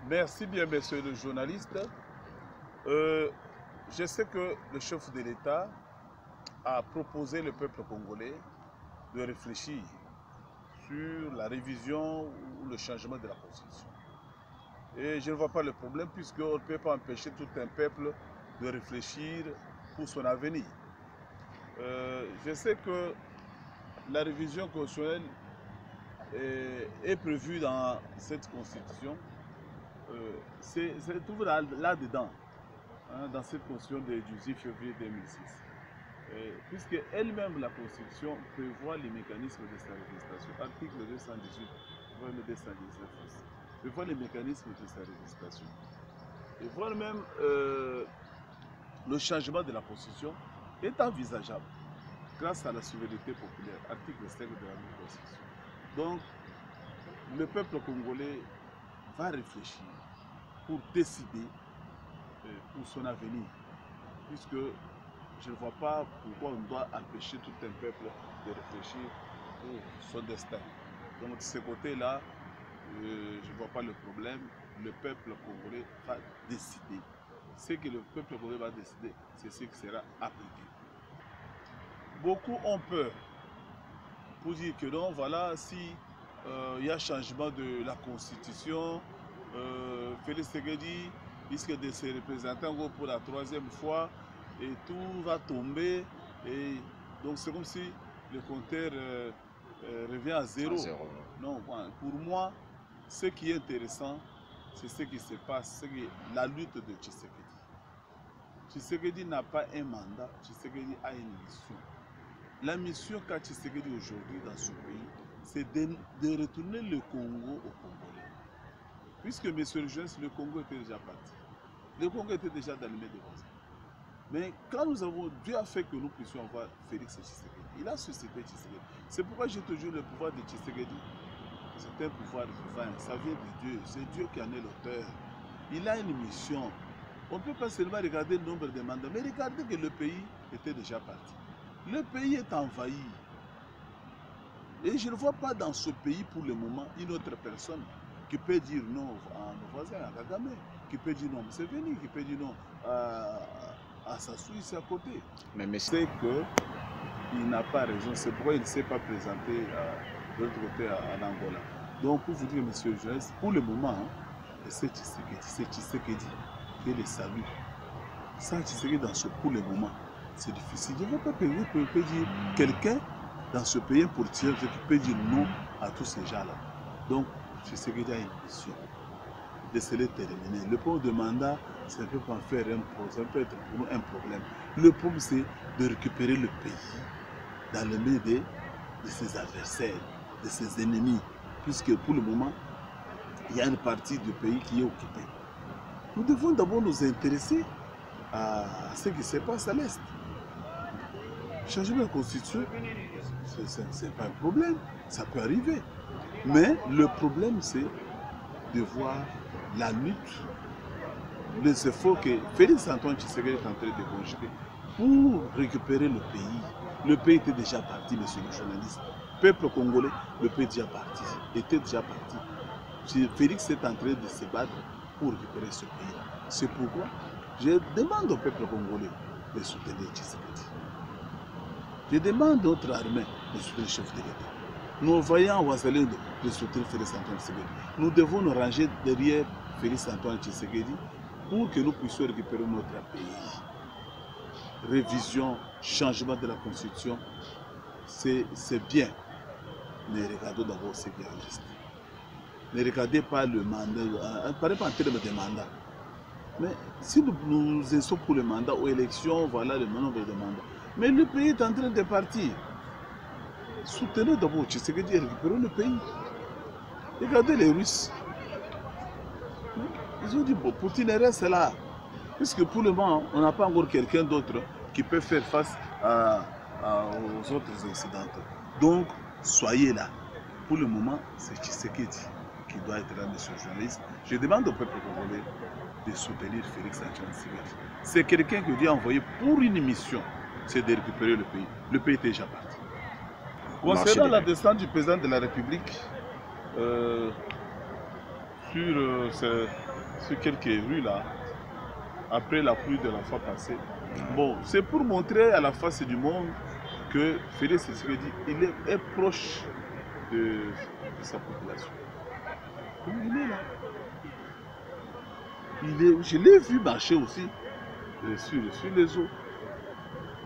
Merci bien, monsieur le journaliste. Je sais que le chef de l'État a proposé au peuple congolais de réfléchir sur la révision ou le changement de la Constitution. Et je ne vois pas le problème puisqu'on ne peut pas empêcher tout un peuple de réfléchir pour son avenir. Je sais que la révision constitutionnelle est prévue dans cette Constitution. C'est tout là-dedans, hein, dans cette Constitution du 10 février 2006. Puisque elle-même, la Constitution, prévoit les mécanismes de sa législation. Article 218, voire le 219 aussi, prévoit les mécanismes de sa législation. Et voire même le changement de la Constitution est envisageable grâce à la souveraineté populaire, article 5 de la Constitution. Donc, le peuple congolais va réfléchir pour décider pour son avenir, puisque je ne vois pas pourquoi on doit empêcher tout un peuple de réfléchir pour son destin. Donc de ce côté-là, je ne vois pas le problème. Le peuple congolais va décider. Ce que le peuple congolais va décider, c'est ce qui sera appliqué. Beaucoup ont peur pour dire que non, voilà, si il y a changement de la Constitution, Félix Tshisekedi risque de se représenter encore pour la 3e fois et tout va tomber. Et donc c'est comme si le compteur revient à zéro. Non, pour moi, ce qui est intéressant, c'est ce qui se passe, c'est la lutte de Tshisekedi. Tshisekedi n'a pas un mandat, Tshisekedi a une mission. La mission qu'a Tshisekedi aujourd'hui dans ce pays, c'est de retourner le Congo aux Congolais. Puisque, monsieur le jeunesse, le Congo était déjà parti. Le Congo était déjà dans le milieu de voisins. Mais quand nous avons, Dieu a fait que nous puissions avoir Félix Tshisekedi. Il a suscité Tshisekedi. C'est pourquoi j'ai toujours le pouvoir de Tshisekedi. C'est un pouvoir divin, ça vient de Dieu. C'est Dieu qui en est l'auteur. Il a une mission. On ne peut pas seulement regarder le nombre de mandats, mais regardez que le pays était déjà parti. Le pays est envahi. Et je ne vois pas dans ce pays pour le moment une autre personne qui peut dire non à nos voisins, à Kagame, qui peut dire non à Museveni, qui peut dire non à Sassou ici à côté. Mais c'est qu'il n'a pas raison, c'est pourquoi il ne s'est pas présenté de l'autre côté à l'Angola. Donc pour vous dire, monsieur Joël, pour le moment, c'est Tshisekedi qui le salue. Sans Tshisekedi dans ce pour le moment, c'est difficile. Je ne veux pas dire quelqu'un dans ce pays pour tirer, qui peut dire non à tous ces gens-là. Donc, Tshisekedi a une mission de se les terminer. Le problème de mandat, ça peut pas faire ça peut être pour nous un problème. Le problème, c'est de récupérer le pays dans le milieu de ses adversaires, de ses ennemis. Puisque pour le moment, il y a une partie du pays qui est occupée. Nous devons d'abord nous intéresser à ce qui se passe à l'Est. Changer la Constitution, ce n'est pas un problème, ça peut arriver. Mais le problème, c'est de voir la lutte, les efforts que Félix Antoine Tshisekedi est en train de conjuguer pour récupérer le pays. Le pays était déjà parti, monsieur le journaliste. Peuple congolais, le pays était déjà parti. Félix est en train de se battre pour récupérer ce pays-là. C'est pourquoi je demande au peuple congolais de soutenir Tshisekedi. Je demande à notre armée de soutenir le chef de l'État. Nous voyons Ouazalendo de soutenir Félix Antoine Tshisekedi. Nous devons nous ranger derrière Félix Antoine Tshisekedi pour que nous puissions récupérer notre pays. Révision, changement de la Constitution, c'est bien. Mais regardons d'abord ce qui existe. Ne regardez pas le mandat, ne parlez pas en termes de mandat. Mais si nous sommes pour le mandat aux élections, voilà le nombre de mandats. Mais le pays est en train de partir. Soutenez d'abord Tshisekedi et récupérons le pays. Regardez les Russes. Ils ont dit, bon, Poutine reste là. Puisque pour le moment, on n'a pas encore quelqu'un d'autre qui peut faire face aux autres Occidentaux. Donc, soyez là. Pour le moment, c'est Tshisekedi qui doit être là, monsieur le journaliste. Je demande au peuple congolais de soutenir Félix Antoine Tshisekedi. C'est quelqu'un que Dieu a envoyé pour une mission, c'est de récupérer le pays. Le pays est déjà parti. Concernant la descente du président de la République, sur quelques rues là, après la pluie de la fois passée. Bon, c'est pour montrer à la face du monde que Félix Tshisekedi, il est proche de sa population. Il est là. Je l'ai vu marcher aussi sur les eaux.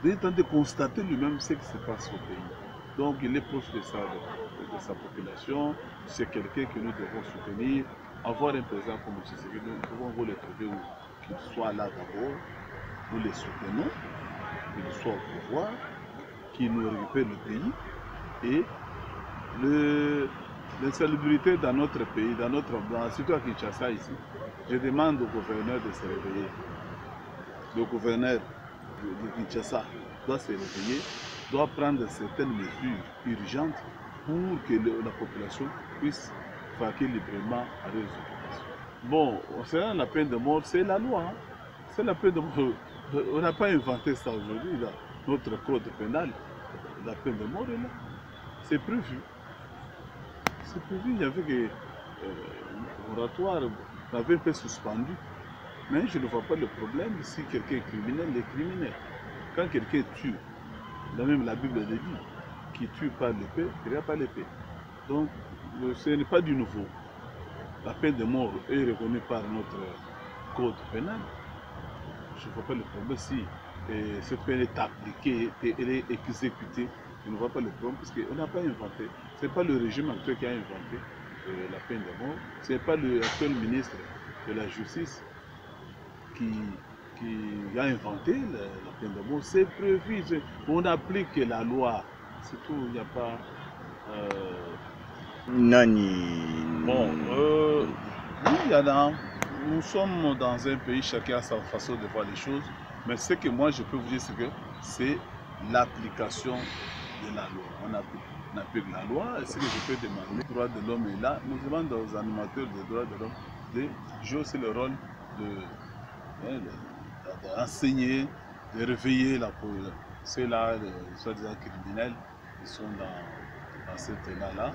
Il est en train de constater lui-même ce qui se passe au pays. Donc il est proche de sa population. C'est quelqu'un que nous devons soutenir. Avoir un président comme Tshisekedi, nous devons vous le trouver où qu'il soit là d'abord. Nous les soutenons, qu'il soit au pouvoir, qu'il nous récupère le pays. Et l'insalubrité dans notre pays, surtout à Kinshasa ici, je demande au gouverneur de se réveiller. Le gouverneur de Kinshasa doit se réveiller, doit prendre certaines mesures urgentes pour que la population puisse vaquer librement à leurs occupations. Bon, concernant la peine de mort, c'est la loi. Hein? C'est la peine de mort. On n'a pas inventé ça aujourd'hui. Notre code pénal, la peine de mort est là. C'est prévu. C'est prévu. Il y avait que moratoire, on avait un peu suspendu. Mais je ne vois pas le problème si quelqu'un est criminel, il est criminel. Quand quelqu'un tue, même la Bible le dit, qui tue par l'épée, il n'y a pas l'épée. Donc, ce n'est pas du nouveau. La peine de mort est reconnue par notre code pénal. Je ne vois pas le problème si cette peine est appliquée, elle est exécutée. Je ne vois pas le problème parce qu'on n'a pas inventé. Ce n'est pas le régime actuel qui a inventé la peine de mort. Ce n'est pas l'actuel ministre de la Justice qui a inventé la peine de mort. C'est prévu. On applique la loi. C'est tout. Il n'y a pas... Nani. Bon, oui, il y en a. Nous sommes dans un pays, chacun a sa façon de voir les choses. Mais ce que moi je peux vous dire, c'est que c'est l'application de la loi. On applique la loi. Et ce que je peux demander, le droit de l'homme est là. Nous demandons aux animateurs des droits de l'homme de jouer aussi le rôle d'enseigner, de réveiller ceux-là, soi-disant criminels, qui sont dans cet état-là.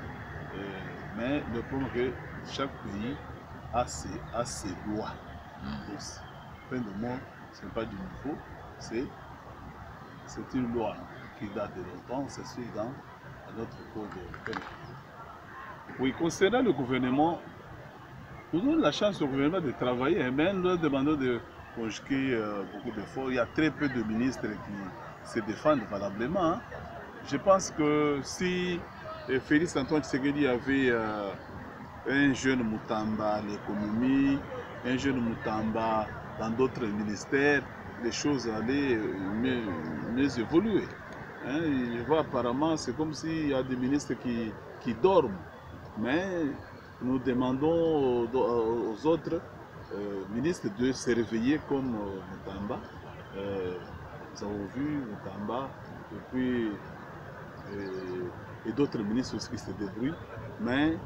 Mais le problème est que chaque pays a ses lois. La peine de mort, ce n'est pas du nouveau, c'est une loi qui date de longtemps, c'est sûr dans notre code pénal. Oui, concernant le gouvernement, nous donnons la chance au gouvernement de travailler, mais nous demandons de conjuguer beaucoup d'efforts. Il y a très peu de ministres qui se défendent valablement. Hein. Je pense que si Félix Antoine Tshisekedi avait un jeune Moutamba à l'économie, un jeune Moutamba dans d'autres ministères, les choses allaient mieux évoluer. Hein, je vois apparemment, c'est comme s'il y a des ministres qui dorment. Mais nous demandons aux autres ministres de se réveiller comme Moutamba. Nous avons vu Moutamba et d'autres ministres aussi qui se débrouillent. Mais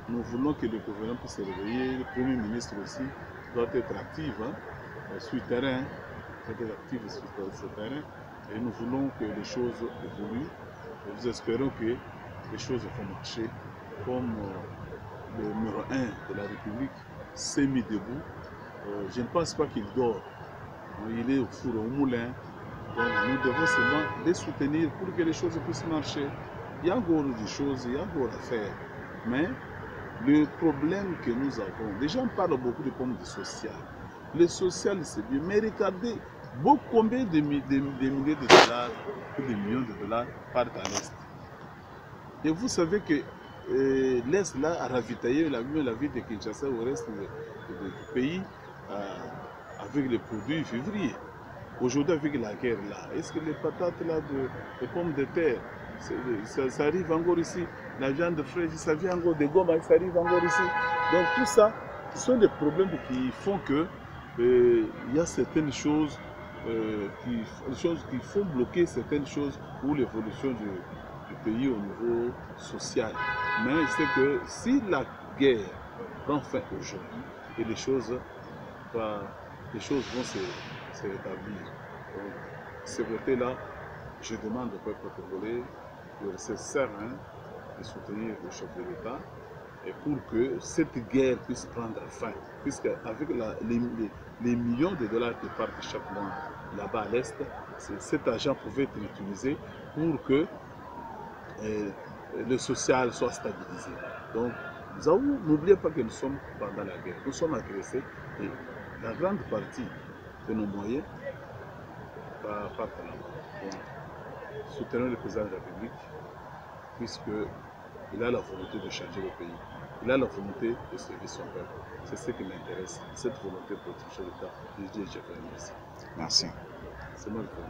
nous voulons que le gouvernement puisse se réveiller. Le Premier ministre aussi doit être actif sur le terrain. Et nous voulons que les choses évoluent. Et nous espérons que les choses vont marcher comme le numéro 1 de la République s'est mis debout. Je ne pense pas qu'il dort. Il est au four au moulin. Donc nous devons seulement les soutenir pour que les choses puissent marcher. Il y a encore des choses, il y a encore à faire. Mais le problème que nous avons, les gens parlent beaucoup de pommes de social. Le social, c'est bien, mais regardez, combien de milliers de dollars ou de millions de dollars partent à l'Est. Et vous savez que l'Est là a ravitaillé la ville de Kinshasa au reste du pays avec les produits février. Aujourd'hui, avec la guerre là, est-ce que les patates là, les pommes de terre, ça arrive encore ici? La viande fraîche, ça vient encore de Goma, ça arrive encore ici. Donc tout ça, ce sont des problèmes qui font que il y a certaines choses, qui font bloquer certaines choses pour l'évolution du pays au niveau social. Mais c'est que si la guerre prend fin aujourd'hui, et les choses vont se rétablir. Donc, ce côté-là, je demande au peuple congolais de rester serein, de soutenir le chef de l'État et pour que cette guerre puisse prendre fin. Puisque avec les millions de dollars qui partent chaque mois là-bas à l'Est, cet argent pouvait être utilisé pour que le social soit stabilisé. Donc, n'oubliez pas que nous sommes pendant la guerre, nous sommes agressés et la grande partie de nos moyens partent là-bas. Donc, soutenons le président de la République puisqu'il a la volonté de changer le pays. Il a la volonté de servir son peuple. C'est ce qui m'intéresse, cette volonté de protéger l'État. Je dis et je vous remercie. Merci. C'est moi le